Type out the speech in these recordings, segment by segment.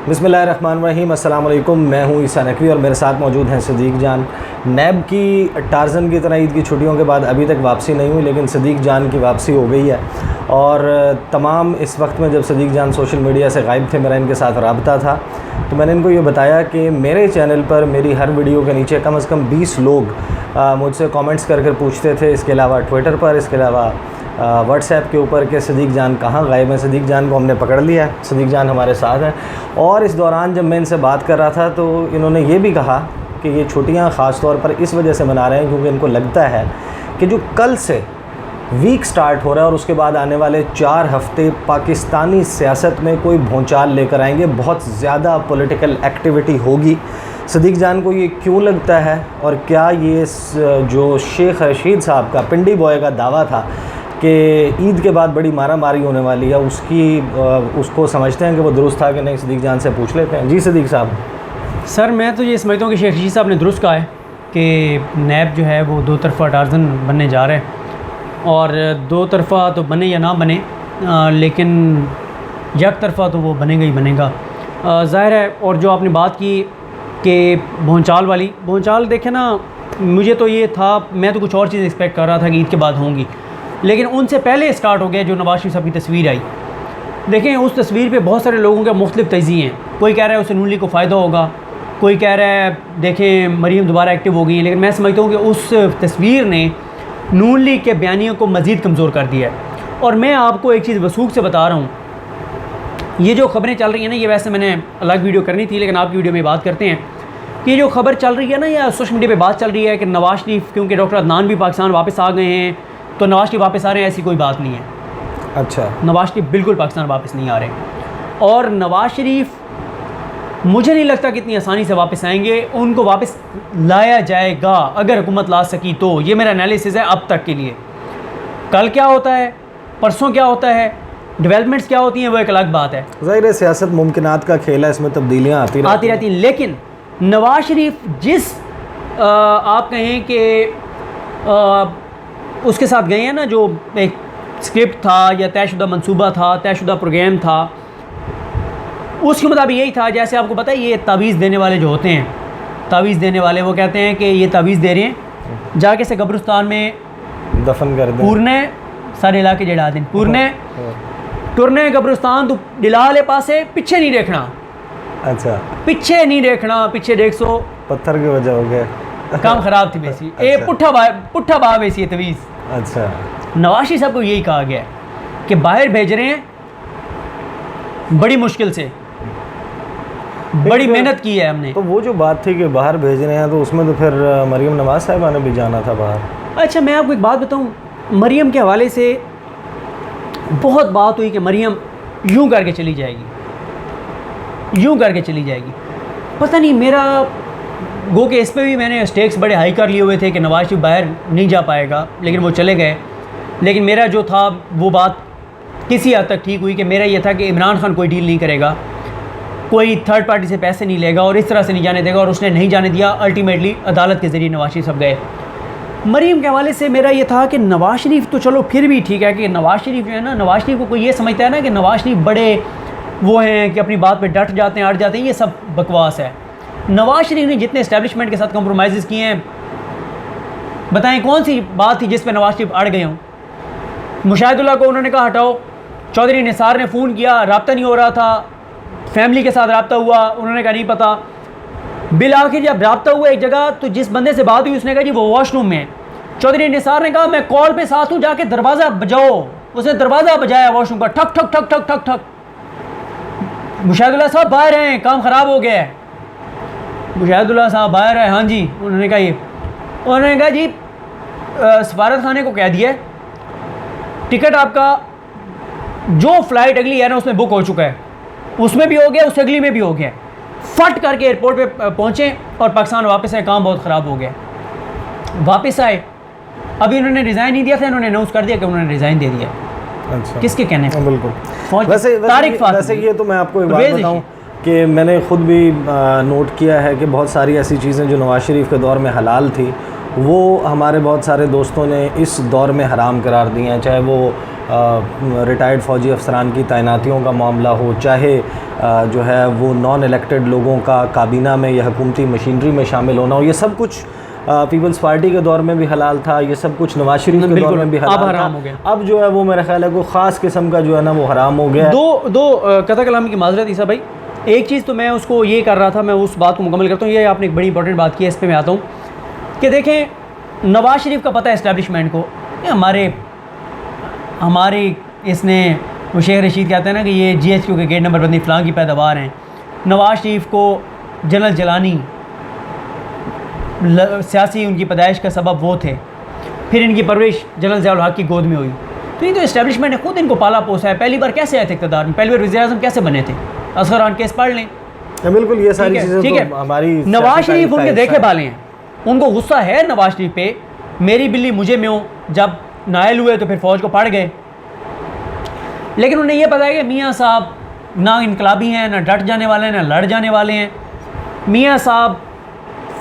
बिस्मिल्लाहिर्रहमानिर्रहीम, अस्सलाम वालेकुम। मैं हूं ईसा नकवी और मेरे साथ मौजूद हैं सदीक जान। नैब की टार्ज़न की तरह ईद की छुट्टियों के बाद अभी तक वापसी नहीं हुई, लेकिन सदीक जान की वापसी हो गई है। और तमाम इस वक्त में जब सदीक जान सोशल मीडिया से गायब थे, मेरा इनके साथ रब्ता था, तो मैंने इनको ये बताया कि मेरे चैनल पर मेरी हर वीडियो के नीचे कम से कम 20 लोग मुझसे कमेंट्स कर पूछते थे। इसके अलावा ट्विटर पर, इसके अलावा व्हाट्सएप के ऊपर कि सदीक जान कहाँ गायब हैं। सदीक जान को हमने पकड़ लिया है, सदीक जान हमारे साथ हैं। और इस दौरान जब मैं इनसे बात कर रहा था तो इन्होंने ये भी कहा कि ये छुट्टियाँ ख़ास तौर पर इस वजह से मना रहे हैं क्योंकि इनको लगता है कि जो कल से वीक स्टार्ट हो रहा है और उसके बाद आने वाले 4 हफ़्ते पाकिस्तानी सियासत में कोई भूचाल लेकर आएंगे, बहुत ज़्यादा पॉलिटिकल एक्टिविटी होगी। सदीक जान को ये क्यों लगता है और क्या ये जो शेख रशीद साहब का पिंडी बॉय का दावा था कि ईद के बाद बड़ी मारा मारी होने वाली है, उसको समझते हैं कि वो दुरुस्त था कि नहीं? सदीक जान से पूछ लेते हैं। जी सदीक साहब। सर, मैं तो ये समझता हूँ कि शेख रशीद साहब ने दुरुस्त कहा है कि नैब जो है वो 2 तरफ़ा टार्ज़न बनने जा रहे हैं। और 2 तरफ़ा तो बने या ना बने, लेकिन एक तरफ़ा तो वो बनेगा ही बनेगा, ज़ाहिर है। और जो आपने बात की कि भूचाल देखें ना, मुझे तो ये था, मैं तो कुछ और चीज़ एक्सपेक्ट कर रहा था कि ईद के बाद होंगी, लेकिन उनसे पहले स्टार्ट हो गया। जो नवाज शरीफ साहब की तस्वीर आई, देखें उस तस्वीर पे बहुत सारे लोगों के मुख्तलिफ तज़िये हैं। कोई कह रहा है उससे नून लीग को फ़ायदा होगा, कोई कह रहा है देखें मरीम दोबारा एक्टिव हो गई है। लेकिन मैं समझता हूँ कि उस तस्वीर ने नून लीग के बयानियों को मज़ीद कमज़ोर कर दिया है। और मैं आपको एक चीज़ वसूख से बता रहा हूँ, ये जो ख़बरें चल रही हैं ना, ये वैसे मैंने अलग वीडियो करनी थी लेकिन आपकी वीडियो में बात करते हैं कि ये जो खबर चल रही है ना, या सोशल मीडिया पे बात चल रही है कि नवाज शरीफ, क्योंकि डॉक्टर अदनान भी पाकिस्तान वापस आ गए हैं तो नवाज शरीफ वापस आ रहे हैं, ऐसी कोई बात नहीं है। अच्छा, नवाज शरीफ बिल्कुल पाकिस्तान वापस नहीं आ रहे, और नवाज शरीफ मुझे नहीं लगता कि इतनी आसानी से वापस आएंगे। उनको वापस लाया जाएगा अगर हुकूमत ला सकी तो। ये मेरा एनालिसिस है अब तक के लिए। कल क्या होता है, परसों क्या होता है, डेवलपमेंट्स क्या होती हैं, वो एक अलग बात है। ज़ाहिर है सियासत मुमकिनात का खेल है, इसमें तब्दीलियाँ आती रहती हैं। लेकिन नवाज शरीफ जिस आप कहें कि उसके साथ गए हैं ना, जो एक स्क्रिप्ट था या तयशुदा मंसूबा था, तयशुदा प्रोग्राम था, उसके मुताबिक यही था। जैसे आपको पता है ये तावीज़ देने वाले जो होते हैं, तावीज़ देने वाले वो कहते हैं कि ये तावीज़ दे रहे हैं, जाके से कब्रिस्तान में दफन कर दें, पूरने सारे इलाके जड़ा दें, पूरने टुरने कब्रिस्तान तो डिला ले पासे, पीछे नहीं देखना। अच्छा, पीछे नहीं देखना, पीछे देख सो पत्थर की वजह हो गया, काम ख़राब थी बेसी। अच्छा। ए पुट्ठा बा वैसी तवीज़। अच्छा, नवाज शरीफ साहब को यही कहा गया है कि बाहर भेज रहे हैं, बड़ी मुश्किल से, बड़ी मेहनत की है हमने। तो वो जो बात थी कि बाहर भेज रहे हैं, तो उसमें तो फिर मरीम नवाज साहिबा ने भी जाना था बाहर। अच्छा, मैं आपको एक बात बताऊं, मरीम के हवाले से बहुत बात हुई कि मरीम यूं करके चली जाएगी, यूं करके चली जाएगी। पता नहीं, मेरा गो के इस पर भी मैंने स्टेक्स बड़े हाई कर लिए हुए थे कि नवाज शरीफ बाहर नहीं जा पाएगा, लेकिन वो चले गए। लेकिन मेरा जो था वो बात किसी हद तक ठीक हुई कि मेरा ये था कि इमरान खान कोई डील नहीं करेगा, कोई थर्ड पार्टी से पैसे नहीं लेगा और इस तरह से नहीं जाने देगा, और उसने नहीं जाने दिया। अल्टीमेटली अदालत के ज़रिए नवाज शरीफ सब गए। मरीम के हवाले से मेरा ये था कि नवाज शरीफ तो चलो फिर भी ठीक है कि नवाज शरीफ जो है ना, नवाज शरीफ को कोई ये समझता है ना कि नवाज शरीफ बड़े वो हैं कि अपनी बात पे डट जाते हैं, अड़ जाते हैं, ये सब बकवास है। नवाज शरीफ ने जितने इस्टेब्लिशमेंट के साथ कॉम्प्रोमाइज़ किए हैं, बताएं कौन सी बात थी जिस पे नवाज शरीफ अड़ गए हों? मुशाहिदुल्लाह को उन्होंने कहा हटाओ, चौधरी निसार ने फ़ोन किया, रब्ता नहीं हो रहा था, फैमिली के साथ रब्ता हुआ, उन्होंने कहा नहीं पता। बिल आखिर जब रब्ता हुआ एक जगह, तो जिस बंदे से बात हुई उसने कहा जी वो वॉशरूम में। चौधरी निसार ने कहा मैं कॉल पे साथ हूँ, जाके दरवाज़ा बजाओ। उसने दरवाज़ा बजाया वॉशरूम का, ठक ठक ठक ठक ठक ठक। मुशाहिदुल्लाह साहब बाहर हैं, काम ख़राब हो गया है। मुशाहिदुल्लाह साहब बाहर है, हाँ जी। उन्होंने कहा ये, उन्होंने कहा जी सफारत खाने को कह दिया, टिकट आपका जो फ़्लाइट अगली है ना उसमें बुक हो चुका है, उसमें भी हो गया, उससे अगली में भी हो गया। फट करके एयरपोर्ट पे पहुँचे और पाकिस्तान वापस आए। काम बहुत ख़राब हो गया, वापस आए। अभी उन्होंने रिज़ाइन नहीं दिया था, इन्होंने अनाउंस कर दिया कि उन्होंने रिज़ाइन दे दिया। अच्छा, किसके कहने पर? बिल्कुल। वैसे ये तो मैं आपको एक बात बताऊँ कि मैंने ख़ुद भी नोट किया है कि बहुत सारी ऐसी चीज़ें जो नवाज शरीफ के दौर में हलाल थी, वो हमारे बहुत सारे दोस्तों ने इस दौर में हराम करार दिए हैं। चाहे वो रिटायर्ड फ़ौजी अफसरान की तैनातियों का मामला हो, चाहे जो है वो नॉन इलेक्टेड लोगों का काबीना में या हुकूमती मशीनरी में शामिल होना, और ये सब कुछ पीपल्स पार्टी के दौर में भी हलाल था, ये सब कुछ नवाज शरीफ के दौर में भी हलाल था। हो गया। अब जो है वो मेरा ख्याल है कोई ख़ास किस्म का जो है ना वो हराम हो गया। दो कथा कलाम की माजरत ईसा भाई, एक चीज़ तो मैं उसको ये कर रहा था, मैं उस बात को मुकम्मल करता हूँ। ये आपने एक बड़ी इंपॉर्टेंट बात की है, इस पर मैं आता हूँ कि देखें नवाज शरीफ का पता है इस्टेब्लिशमेंट को, हमारे इसने वो शेख रशीद कहते हैं ना कि ये GHQ के गेट नंबर बंदी फ़लाँ की पैदावार हैं। नवाज शरीफ को जनरल जलानी सियासी उनकी पैदाइश का सबब वो थे, फिर इनकी परवरिश जनरल ज़िया उल हक़ की गोद में हुई। तो ये तो इस्टेब्लिशमेंट ने खुद इनको पाला पोसा है। पहली बार कैसे आए थे इक़्तिदार में, पहली बार वज़ीर-ए-आज़म कैसे बने थे? असगर खान केस पढ़ लें। बिल्कुल, ये सारी चीज़ें ठीक है। हमारी नवाज शरीफ उनके देखे भाले हैं, उनको गुस्सा है नवाज शरीफ पे, मेरी बिल्ली मुझे म्यों, जब नायल हुए तो फिर फ़ौज को पड़ गए। लेकिन उन्हें यह पता है कि मियाँ साहब ना इनकलाबी हैं, ना डट जाने वाले हैं, ना लड़ जाने वाले हैं। मियाँ साहब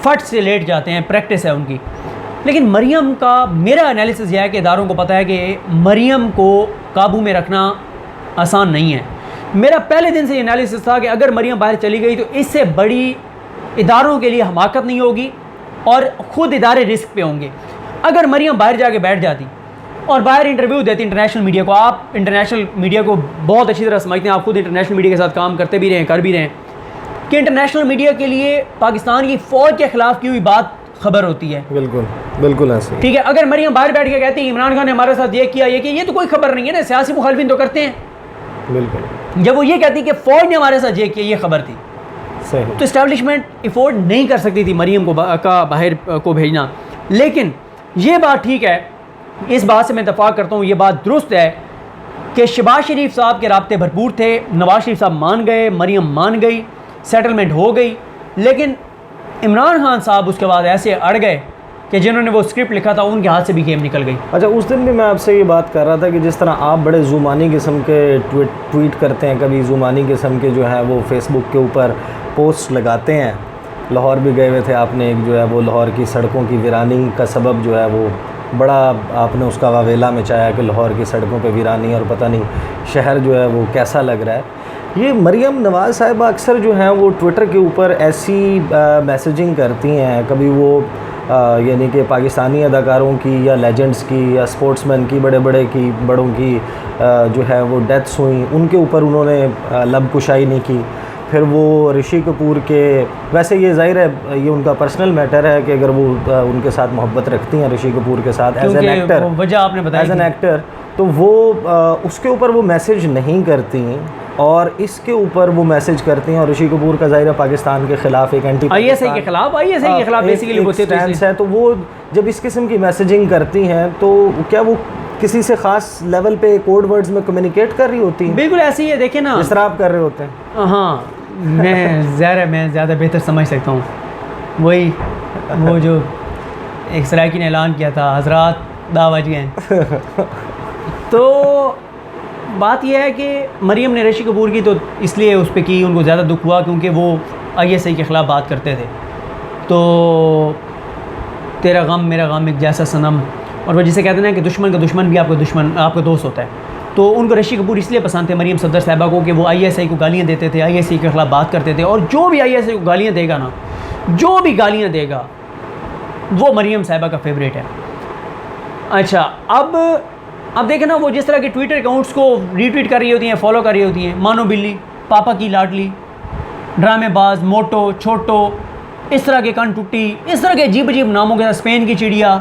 फट से लेट जाते हैं, प्रैक्टिस है उनकी। लेकिन मरियम का मेरा एनालिसिस यह है कि इदारों को पता है कि मरियम को काबू में रखना आसान नहीं है। मेरा पहले दिन से एनालिसिस था कि अगर मरियम बाहर चली गई तो इससे बड़ी इदारों के लिए हमाकत नहीं होगी और ख़ुद इदारे रिस्क पे होंगे। अगर मरियम बाहर जाके बैठ जाती और बाहर इंटरव्यू देती इंटरनेशनल मीडिया को, आप इंटरनेशनल मीडिया को बहुत अच्छी तरह समझते हैं, आप खुद इंटरनेशनल मीडिया के साथ काम करते भी रहें, कर भी रहें, कि इंटरनेशनल मीडिया के लिए पाकिस्तान की फ़ौज के ख़िलाफ़ की हुई बात खबर होती है। बिल्कुल बिल्कुल ऐसे। ठीक है, अगर मरियम बाहर बैठ के कहती है इमरान खान ने हमारे साथ ये किया, ये तो कोई खबर नहीं है ना, सियासी मुखालिफिन तो करते हैं। बिल्कुल, जब वो ये कहती कि फ़ौज ने हमारे साथ ये किया, ये खबर थी, सही। तो इस्टेब्लिशमेंट अफोर्ड नहीं कर सकती थी मरियम को बाहर को भेजना। लेकिन ये बात ठीक है, इस बात से मैं इत्तफाक करता हूँ, ये बात दुरुस्त है कि शहबाज शरीफ साहब के राब्ते भरपूर थे, नवाज शरीफ साहब मान गए, मरियम मान गई, सेटलमेंट हो गई। लेकिन इमरान खान साहब उसके बाद ऐसे अड़ गए कि जिन्होंने वो स्क्रिप्ट लिखा था उनके हाथ से भी गेम निकल गई। अच्छा, उस दिन भी मैं आपसे ये बात कर रहा था कि जिस तरह आप बड़े ज़ुमानी किस्म के ट्वीट करते हैं, कभी ज़ुमानी किस्म के जो है वो फेसबुक के ऊपर पोस्ट लगाते हैं। लाहौर भी गए हुए थे आपने, एक जो है वो लाहौर की सड़कों की वीरानी का सबब जो है वो बड़ा आपने उसका वावेला मचाया कि लाहौर की सड़कों पे वीरानी और पता नहीं शहर जो है वो कैसा लग रहा है। ये मरियम नवाज़ साहिबा अक्सर जो हैं वो ट्विटर के ऊपर ऐसी मैसेजिंग करती हैं, कभी वो यानी कि पाकिस्तानी अदाकारों की या लेजेंड्स की या स्पोर्ट्समैन की बड़ों की जो है वो डेथ्स हुई, उनके ऊपर उन्होंने लबकुशाई नहीं की। फिर वो ऋषि कपूर के, वैसे ये ज़ाहिर है ये उनका पर्सनल मैटर है कि अगर वो उनके साथ मोहब्बत रखती हैं ऋषि कपूर के साथ एज एन एक्टर, वजह आपने बताया, एज एन एक्टर, तो वो उसके ऊपर वो मैसेज नहीं करती और इसके ऊपर वो मैसेज करती हैं। और ऋषि कपूर का ज़ाहिर है पाकिस्तान के ख़िलाफ़ एक एंटी ISI के ख़िलाफ़ बेसिकली वो स्टैंस है, तो वो जब इस किस्म की मैसेजिंग करती हैं तो क्या वो किसी से ख़ास लेवल पे कोड वर्ड्स में कम्युनिकेट कर रही होती हैं? बिल्कुल ऐसे ही है, देखिए ना, जिस तरह आप कर रहे होते हैं। हाँ, मैं ज़्यादा बेहतर समझ सकता हूँ। वही वो जो एक सराकी ने ऐलान किया था, हजरात दावज गए। तो बात यह है कि मरियम ने ऋषि कपूर की तो इसलिए उस पर की, उनको ज़्यादा दुख हुआ क्योंकि वो ISI के ख़िलाफ़ बात करते थे। तो तेरा गम मेरा गम एक जैसा सनम, और वो जिसे कहते हैं ना कि दुश्मन का दुश्मन भी आपका दोस्त होता है। तो उनको ऋषि कपूर इसलिए पसंद थे मरियम सफदर साहिबा को कि वो ISI को गालियाँ देते थे, ISI के ख़िलाफ़ बात करते थे, और जो भी ISI को गालियाँ देगा ना, जो भी गालियाँ देगा वो मरियम साहिबा का फेवरेट है। अच्छा, अब देखें ना, वो जिस तरह के ट्विटर अकाउंट्स को रीट्वीट कर रही होती हैं, फॉलो कर रही होती हैं, मानो बिल्ली, पापा की लाडली, ड्रामेबाज, मोटो, छोटो, इस तरह के कन टुट्टी, इस तरह के अजीब अजीब नामों के साथ, स्पेन की चिड़िया,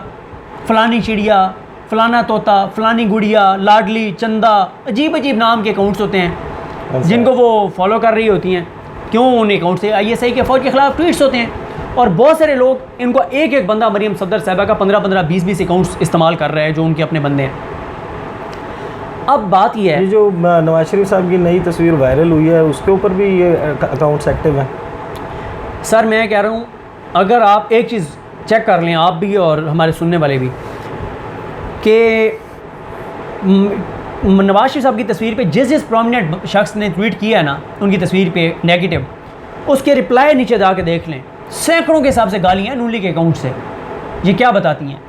फ़लानी चिड़िया, फ़लाना तोता, फ़लानी गुड़िया, लाडली, चंदा, अजीब अजीब नाम के अकाउंट्स होते हैं जिनको वो फॉलो कर रही होती हैं। क्यों? उन अकाउंट से ISI के फ़ौज के ख़िलाफ़ ट्वीट्स होते हैं, और बहुत सारे लोग इनको एक बंदा मरियम सफदर साहिबा का 15-15, 20-20 अकाउंट्स इस्तेमाल कर रहे हैं जो उनके अपने बंदे हैं। अब बात ये है, ये जो नवाज शरीफ साहब की नई तस्वीर वायरल हुई है उसके ऊपर भी ये अकाउंट्स एक्टिव हैं। सर मैं कह रहा हूँ, अगर आप एक चीज़ चेक कर लें, आप भी और हमारे सुनने वाले भी, कि नवाज शरीफ साहब की तस्वीर पे जिस प्रोमिनेंट शख्स ने ट्वीट किया है ना उनकी तस्वीर पे नेगेटिव, उसके रिप्लाई नीचे जाके देख लें, सैकड़ों के हिसाब से गालियाँ नून लीग के अकाउंट से। ये क्या बताती हैं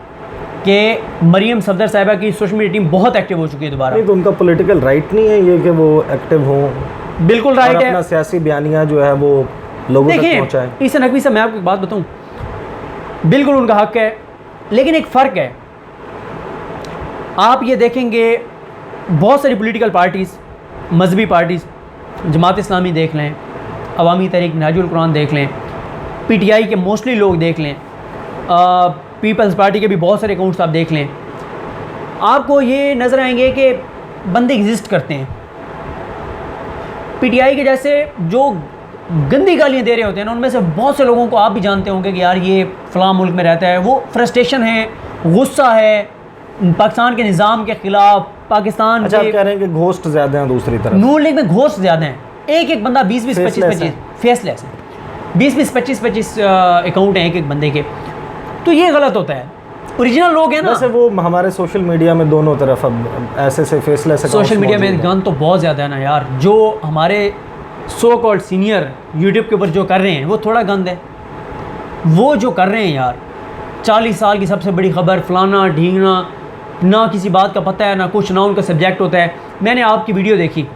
कि मरियम सफदर साहिबा की सोशल मीडिया टीम बहुत एक्टिव हो चुकी है दोबारा। नहीं तो उनका पॉलिटिकल राइट नहीं है ये कि वो एक्टिव हों? बिल्कुल राइट है। अपना सियासी बयानिया जो है वो लोगों तक पहुंचाएं। इस नकवी से मैं आपको एक बात बताऊं, बिल्कुल उनका हक है, लेकिन एक फ़र्क है। आप ये देखेंगे बहुत सारी पॉलिटिकल पार्टीज़, मजहबी पार्टीज़, जमात इस्लामी देख लें, अवामी तहरीक नहजुल कुरान देख लें, PTI के मोस्टली लोग देख लें, पीपल्स पार्टी के भी बहुत सारे अकाउंट्स आप देख लें, आपको ये नज़र आएंगे कि बंदे एग्जिस्ट करते हैं। PTI के जैसे जो गंदी गालियाँ दे रहे होते हैं ना, उनमें से बहुत से लोगों को आप भी जानते होंगे कि यार ये फ़लाँ मुल्क में रहता है, वो फ्रस्ट्रेशन है, गुस्सा है पाकिस्तान के निज़ाम के ख़िलाफ़, पाकिस्तान अच्छा, आप कह रहे हैं कि घोस्ट ज़्यादा हैं दूसरी तरफ? नून लीग में घोस्ट ज़्यादा हैं। एक बंदा 20-20, 25-25 फेसलेस है, 20-20, 25-25 अकाउंट हैं एक बंदे के, तो ये गलत होता है। ओरिजिनल लोग हैं ना। वैसे वो हमारे सोशल मीडिया में दोनों तरफ अब ऐसे से फेसलेस सोशल मीडिया में गन तो बहुत ज़्यादा है ना यार। जो हमारे सो कॉल्ड सीनियर यूट्यूब के ऊपर जो कर रहे हैं वो थोड़ा गंद है। वो जो कर रहे हैं यार, 40 साल की सबसे बड़ी खबर, फलाना ढींगना, ना किसी बात का पता है ना कुछ, ना उनका सब्जेक्ट होता है। मैंने आपकी वीडियो देखी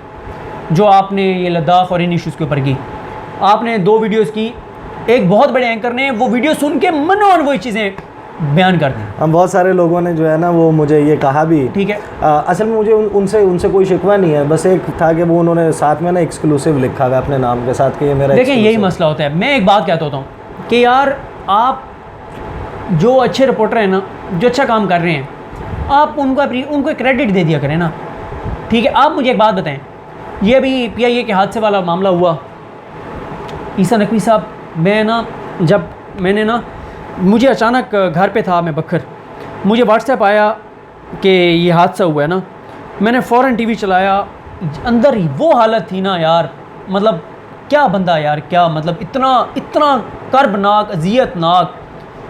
जो आपने ये लद्दाख और इन इशूज़ के ऊपर की, आपने 2 वीडियोज़ की। एक बहुत बड़े एंकर ने वो वीडियो सुन के मनोन वही चीज़ें बयान कर दी। हम बहुत सारे लोगों ने जो है ना वो मुझे ये कहा भी, ठीक है, असल में मुझे उनसे कोई शिकवा नहीं है, बस एक था कि वो उन्होंने साथ में ना एक्सक्लूसिव लिखा हुआ अपने नाम के साथ कि ये मेरा। देखें यही मसला होता है। मैं एक बात कहता होता हूँ कि यार आप जो अच्छे रिपोर्टर हैं ना, जो अच्छा काम कर रहे हैं, आप उनको क्रेडिट दे दिया करें ना, ठीक है। आप मुझे एक बात बताएं, ये अभी PIA के हादसे वाला मामला हुआ, ईसा नकवी साहब, मुझे अचानक घर पे था मैं बखर, मुझे व्हाट्सएप आया कि ये हादसा हुआ है ना, मैंने फ़ौरन TV चलाया, अंदर ही वो हालत थी ना यार, मतलब क्या बंदा यार, क्या मतलब इतना कर्बनाक, अज़ियतनाक,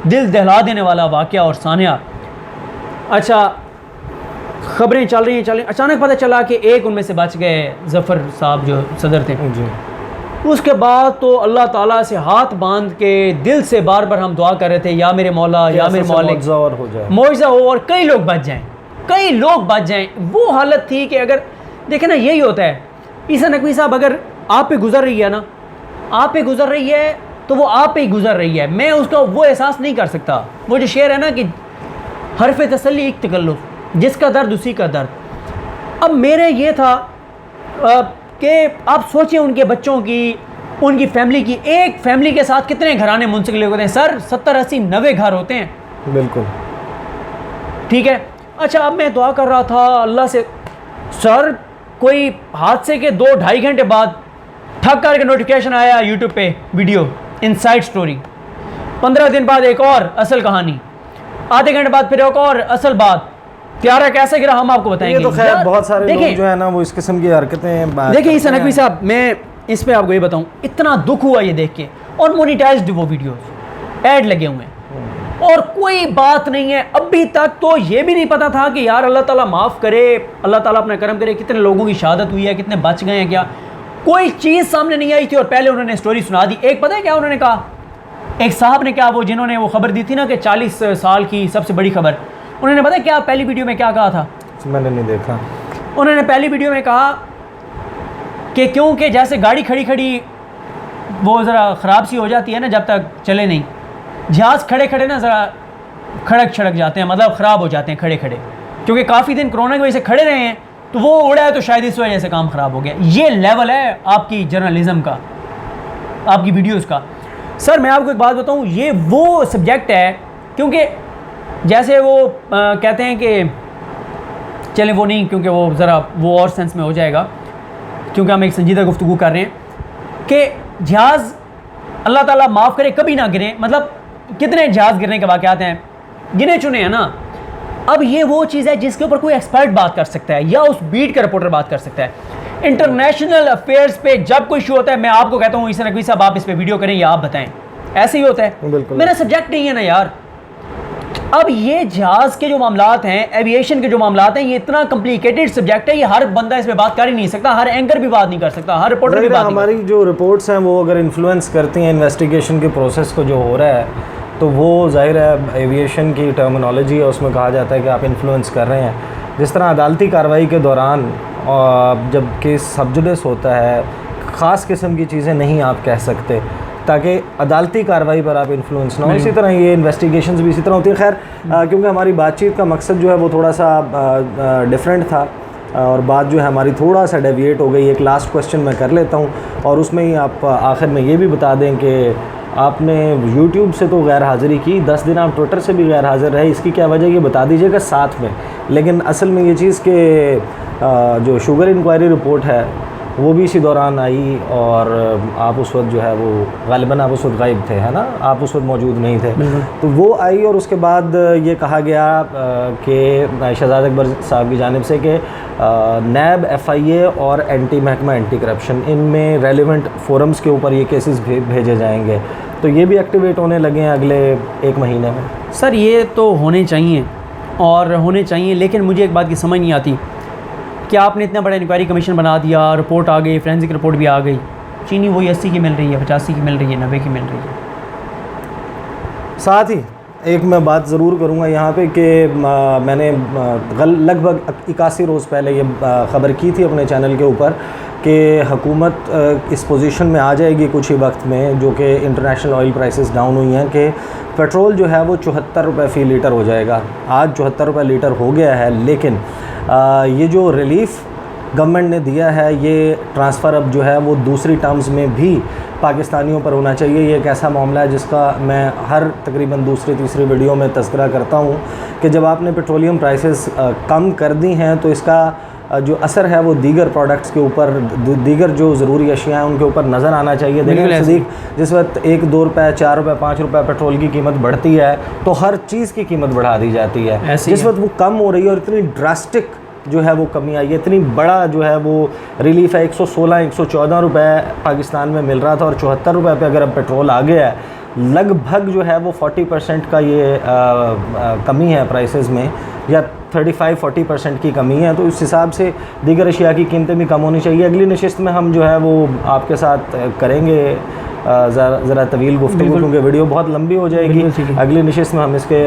दिल दहला देने वाला वाक़या और सानिया। अच्छा, ख़बरें चल रही हैं, अचानक पता चला कि एक उनमें से बच गए, ज़फ़र साहब जो सदर थे जी। उसके बाद तो अल्लाह ताला से हाथ बांध के दिल से बार बार हम दुआ कर रहे थे, या मेरे मौला, या मेरे मौलिक मुआवजा हो और कई लोग बच जाएं। वो हालत थी कि अगर देखें ना, यही होता है ईसा नकवी साहब, अगर आप पे गुजर रही है ना, आप पे गुजर रही है तो वो आप पे ही गुजर रही है। मैं उसका वो एहसास नहीं कर सकता। वो जो शेर है ना कि हरफ तसल्ली एक तकल्लुफ़, जिसका दर्द उसी का दर्द। अब मेरे ये था कि आप सोचें उनके बच्चों की, उनकी फैमिली की, एक फैमिली के साथ कितने घराने मुंसलिक होते हैं सर, 70, 80, 90 घर होते हैं। बिल्कुल ठीक है। अच्छा, अब मैं दुआ कर रहा था अल्लाह से, सर कोई हादसे के 2-2.5 घंटे बाद ठक करके नोटिफिकेशन आया यूट्यूब पे, वीडियो इनसाइड स्टोरी, 15 दिन बाद एक और असल कहानी, आधे घंटे बाद फिर एक और असल बात, प्यारा कैसे गिरा हम आपको बताएंगे। ये तो खैर बहुत सारे लोग जो है ना वो इस किस्म की हरकतें देखिए। ईसा नकवी साहब, मैं इस पे आपको ये बताऊं, इतना दुख हुआ ये देख के, और मोनिटाइज्ड वो वीडियोस, ऐड लगे हुए हैं और कोई बात नहीं है। अभी तक तो ये भी नहीं पता था कि यार अल्लाह ताला माफ़ करे, अल्लाह ताला अपना करम करे, कितने लोगों की शहादत हुई है, कितने बच गए हैं, क्या कोई चीज़ सामने नहीं आई थी। और पहले उन्होंने स्टोरी सुना दी। एक पता है क्या उन्होंने कहा, एक साहब ने क्या, वो जिन्होंने वो खबर दी थी ना कि 40 साल की सबसे बड़ी खबर, उन्होंने पता है क्या पहली वीडियो में क्या कहा था? मैंने नहीं देखा। उन्होंने पहली वीडियो में कहा कि क्योंकि जैसे गाड़ी खड़ी वो ज़रा ख़राब सी हो जाती है ना जब तक चले नहीं, जहाज़ खड़े ना ज़रा खड़क जाते हैं, मतलब ख़राब हो जाते हैं खड़े, क्योंकि काफ़ी दिन कोरोना की वजह से खड़े रहे हैं, तो वो उड़ा है, तो शायद इस वजह से काम ख़राब हो गया। ये लेवल है आपकी जर्नलिज़म का, आपकी वीडियोज़ का। सर मैं आपको एक बात बताऊँ, ये वो सब्जेक्ट है, क्योंकि जैसे वो कहते हैं कि चलें वो नहीं, क्योंकि वो ज़रा वो और सेंस में हो जाएगा, क्योंकि हम एक संजीदा गुफ्तगू कर रहे हैं कि जहाज़ अल्लाह ताला माफ़ करे कभी ना गिरे। मतलब कितने जहाज़ गिरने के वाक़यात हैं, गिने चुने हैं ना। अब ये वो चीज़ है जिसके ऊपर कोई एक्सपर्ट बात कर सकता है या उस बीट का रिपोर्टर बात कर सकता है। इंटरनेशनल अफेयर्स पे जब कोई शो होता है, मैं आपको कहता हूँ ईसा नकवी साहब आप इस पर वीडियो करें या आप बताएं, ऐसे ही होता है। मेरा सब्जेक्ट नहीं है ना यार। अब ये जहाज़ के जो मामलात हैं, एविएशन के जो मामलात हैं, ये इतना कॉम्प्लिकेटेड सब्जेक्ट है, ये हर बंदा इस पे बात कर ही नहीं सकता, हर एंकर भी बात नहीं कर सकता, हर रिपोर्टर भी बात नहीं। हमारी जो रिपोर्ट्स हैं वो अगर इन्फ्लुएंस करती हैं इन्वेस्टिगेशन के प्रोसेस को जो हो रहा है, तो वो जाहिर है एविएशन की टर्मिनोलॉजी है, उसमें कहा जाता है कि आप इन्फ्लुएंस कर रहे हैं। जिस तरह अदालती कार्रवाई के दौरान जब केस सब जुडिस होता है ख़ास किस्म की चीज़ें नहीं आप कह सकते, ताकि अदालती कार्रवाई पर आप इन्फ्लुएंस ना हो। इसी तरह ये इन्वेस्टिगेशंस भी इसी तरह होती है। खैर क्योंकि हमारी बातचीत का मकसद जो है वो थोड़ा सा डिफरेंट था और बात जो है हमारी थोड़ा सा डेविएट हो गई। एक लास्ट क्वेश्चन मैं कर लेता हूँ और उसमें ही आप आखिर में ये भी बता दें कि आपने YouTube से तो गैर हाज़िरी की, 10 दिन आप ट्विटर से भी गैर हाज़िर रहे, इसकी क्या वजह ये बता दीजिएगा साथ में। लेकिन असल में ये चीज़ के जो शुगर इंक्वायरी रिपोर्ट है वो भी इसी दौरान आई और आप उस वक्त जो है वो गालिबन आप उस वक्त गायब थे, है ना, आप उस वक्त मौजूद नहीं थे। तो वो आई और उसके बाद ये कहा गया कि शहजाद अकबर साहब की जानिब से कि नैब, FIA और एंटी महकमा एंटी करप्शन, इनमें रेलिवेंट फोरम्स के ऊपर ये केसेस भेजे जाएंगे। तो ये भी एक्टिवेट होने लगे हैं अगले 1 महीने में। सर ये तो होने चाहिए और होने चाहिए, लेकिन मुझे एक बात की समझ नहीं आती कि आपने इतना बड़ा इंक्वायरी कमीशन बना दिया, रिपोर्ट आ गई, फोरेंसिक रिपोर्ट भी आ गई, चीनी वही 80 की मिल रही है, 85 की मिल रही है, 90 की मिल रही है। साथ ही एक मैं बात ज़रूर करूँगा यहाँ पे कि मैंने लगभग 81 रोज़ पहले ये ख़बर की थी अपने चैनल के ऊपर कि हुकूमत इस पोजीशन में आ जाएगी कुछ ही वक्त में, जो कि इंटरनेशनल ऑयल प्राइसेस डाउन हुई हैं, कि पेट्रोल जो है वो 74 रुपये फ़ी लीटर हो जाएगा। आज 74 रुपये लीटर हो गया है, लेकिन ये जो रिलीफ़ गवर्नमेंट ने दिया है, ये ट्रांसफ़र अब जो है वो दूसरी टर्म्स में भी पाकिस्तानियों पर होना चाहिए। ये एक ऐसा मामला है जिसका मैं हर तकरीबन दूसरी तीसरी वीडियो में तज़किरा करता हूँ कि जब आपने पेट्रोलियम प्राइसेस कम कर दी हैं तो इसका जो असर है वो दीगर प्रोडक्ट्स के ऊपर, दीगर जो ज़रूरी अशिया हैं उनके ऊपर नज़र आना चाहिए। देखिए सदीक, जिस वक्त 1-2 रुपये, 4 रुपये, 5 रुपये पेट्रोल की कीमत बढ़ती है तो हर चीज़ की कीमत बढ़ा दी जाती है। जिस वक्त वो कम हो रही है और इतनी ड्रास्टिक जो है वो कमी आई है, इतनी बड़ा जो है वो रिलीफ़ है, 116-114 रुपये पाकिस्तान में मिल रहा था और 74 रुपये पे अगर अब पेट्रोल आ गया है, लगभग जो है वो 40% का ये कमी है प्राइसेस में, या 35-40% की कमी है। तो इस हिसाब से दीगर अशिया की कीमतें भी कम होनी चाहिए। अगली नशिस्त में हम जो है वो आपके साथ करेंगे ज़रा तवील गुफ्तगू, क्योंकि वीडियो बहुत लंबी हो जाएगी। अगली नशिस्त में हम इसके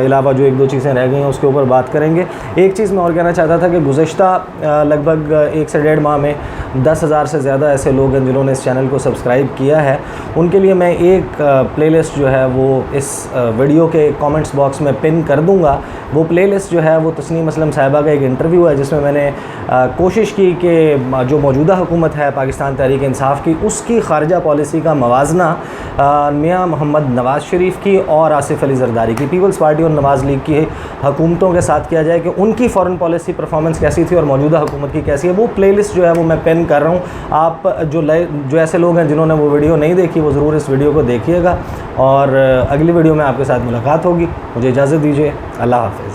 अलावा जो 1-2 चीज़ें रह गई हैं उसके ऊपर बात करेंगे। एक चीज़ मैं और कहना चाहता था कि गुज़श्ता लगभग 1 से 1.5 माह में 10,000 से ज़्यादा ऐसे लोग हैं जिन्होंने इस चैनल को सब्सक्राइब किया है। उनके लिए मैं एक प्लेलिस्ट जो है वो इस वीडियो के कमेंट्स बॉक्स में पिन कर दूँगा। वो प्लेलिस्ट जो है वो तस्नीम असलम साहिबा का एक इंटरव्यू है जिसमें मैंने कोशिश की कि जो मौजूदा हुकूमत है पाकिस्तान तहरीक इंसाफ की, उसकी ख़ारजा पॉलिसी का मवाजना मियां मोहम्मद नवाज़ शरीफ की और आसिफ अली ज़रदारी की, पीपल्स पार्टी और नवाज़ लीग की हुकूमतों के साथ किया जाए कि उनकी फ़ॉरेन पॉलिसी परफॉर्मेंस कैसी थी और मौजूदा हुकूमत की कैसी है। वो प्लेलिस्ट जो है वो मैं पेन कर रहा हूँ। आप जो ऐसे लोग हैं जिन्होंने वो वीडियो नहीं देखी वो ज़रूर इस वीडियो को देखिएगा और अगली वीडियो में आपके साथ मुलाकात होगी। मुझे इजाज़त दीजिए। अल्लाह हाफ़िज़।